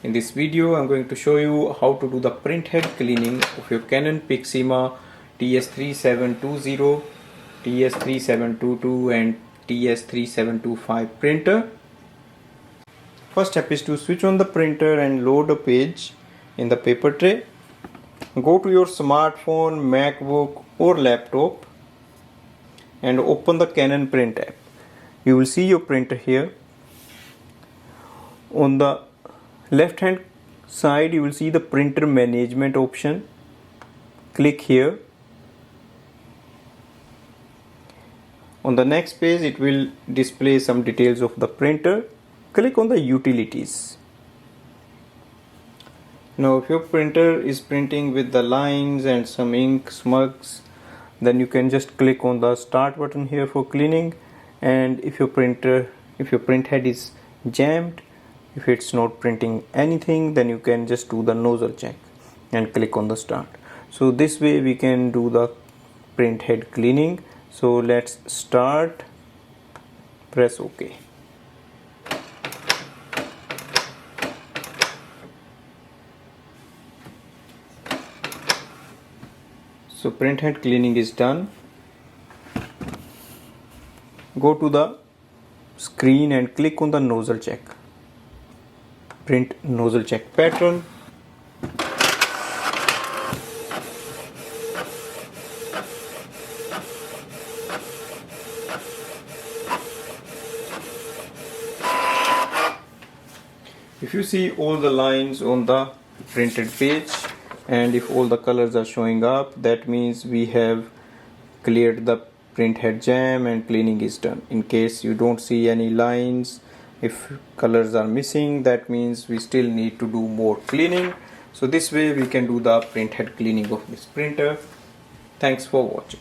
In this video I'm going to show you how to do the printhead cleaning of your Canon PIXMA TS3720, TS3722 and TS3725 printer. First step is to switch on the printer and load a page in the paper tray. Go to your smartphone, MacBook or laptop and open the Canon print app. You will see your printer here. On the left hand side you will see the printer management option. Click here. On the next page it will display some details of the printer. Click on the utilities. Now if your printer is printing with the lines and some ink smudges, then you can just click on the start button here for cleaning. And if your printhead is jammed, if it's not printing anything, then you can just do the nozzle check and click on the start. So this way we can do the printhead cleaning. So let's start. Press OK. So printhead cleaning is done. Go to the screen and click on the nozzle check. Print nozzle check pattern. If you see all the lines on the printed page and if all the colors are showing up, that means we have cleared the printhead jam and cleaning is done. In case you don't see any lines, if colors are missing, that means we still need to do more cleaning. So this way we can do the printhead cleaning of this printer. Thanks for watching.